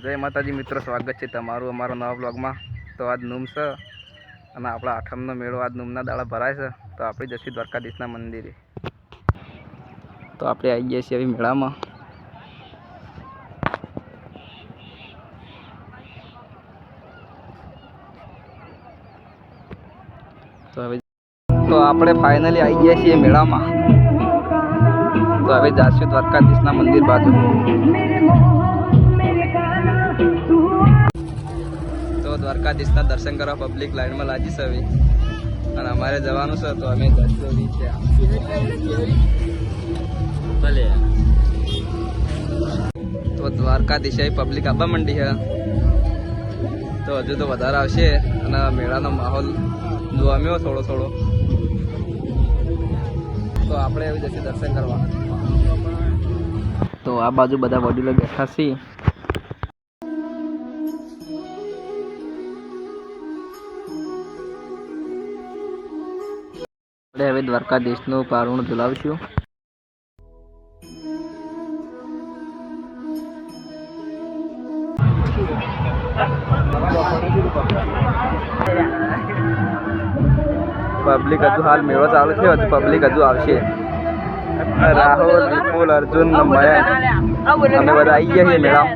જય માતાજી મિત્રો, સ્વાગત છે તમારું અમારો નવા બ્લોગમાં। તો આજ નૂમ છે અને આપણા આઠમનો મેળો આજ નૂમના દાડા ભરાય છે। તો આપણે જઈશું દ્વારકાધીશના મંદિરે। તો આપણે આવી ગયા છીએ હવે મેળામાં। તો આપણે ફાઇનલી આવી ગયા છીએ મેળામાં। તો હવે જાશું દ્વારકાધીશના મંદિર બાજુ। તો દ્વારકાધીશના દર્શન કરવા પબ્લિક લાઈનમાં લાગી છે હવે, અને અમારે જવાનું છે। તો અમે જશું ભલે। તો દ્વારકાધીશ પબ્લિક આવવા માંડી છે, તો હજુ તો વધારે આવશે અને મેળાનો માહોલ જોવામ્યો થોડો થોડો। તો આપણે આવી જશે દર્શન કરવા। તો આ બાજુ બધા વડીલો બેઠા છે। આપણે હવે દ્વારકાધીશનું પારણું ઝુલાવશું। પબ્લિક હજુ હાલ મેળો ચાલુ થયો, હજુ પબ્લિક હજુ આવશે। રાહુલ, વિપુલ, અર્જુન, મયંક અમે બધા આવી ગયા છીએ મેળામાં।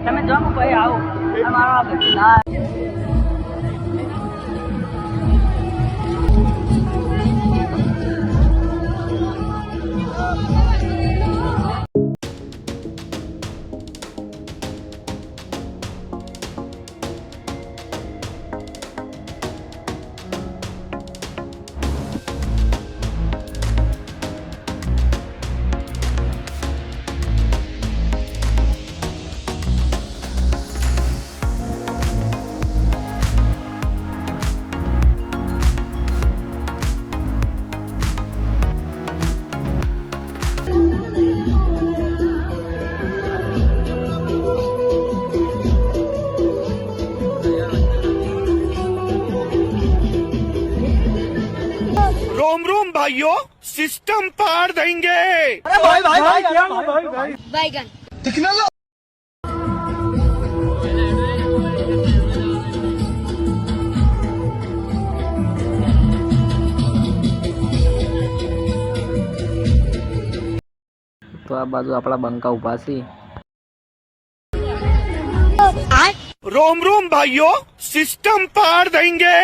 रोम रोम भाइयों, सिस्टम पार देंगे। अरे भाई भाई भाई क्या भाई भाई बैगन दिखना लो। તો આ બાજુ આપણા બંકા ઉભા છે। रोम रोम भाइयों, सिस्टम पार देंगे।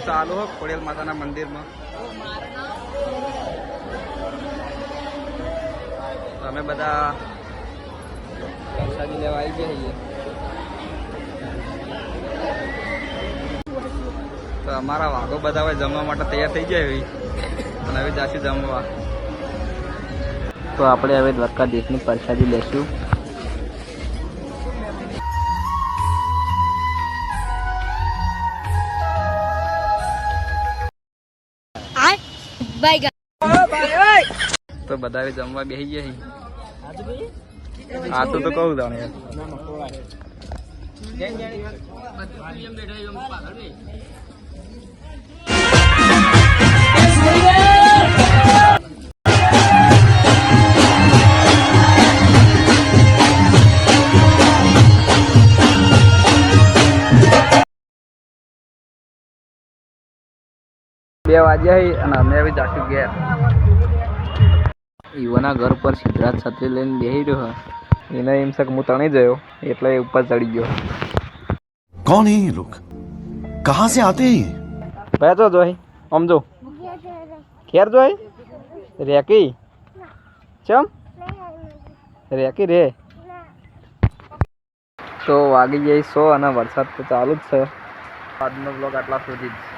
ચાલુ હો ખોડિયાર માતાના મંદિરમાં। અમે બધા પ્રસાદી લેવા આવી ગયા છીએ। તો અમારા વાઘો બધા હવે જમવા માટે તૈયાર થઈ ગયા એવી, અને હવે જાશું જમવા। તો આપણે હવે દ્વારકાધીશની પ્રસાદી લેશું। बैगन તો બધા હવે જમવા બેસી ગયા છીએ। આ તો કહું જાણે બે વાગ્યા અને અમે હવે જાશું ઘેર। યુવાના ઘર પર સિદ્ધરાજ છત્રી લઈને બેસી રહ્યો, એને એમ છે કે હું તણી ગયો એટલે એ ઉપર ચડી ગયો। कौन है ये लोग कहाँ से आते हैं ये? બેસો જોઈ આમ જો ઘેર જોઈ રેકી ચમ રેકી રે તો વાગી જાય 100 અને વરસાદ તો ચાલુ જ છે આજનો બ્લોગ આટલા સુધી જ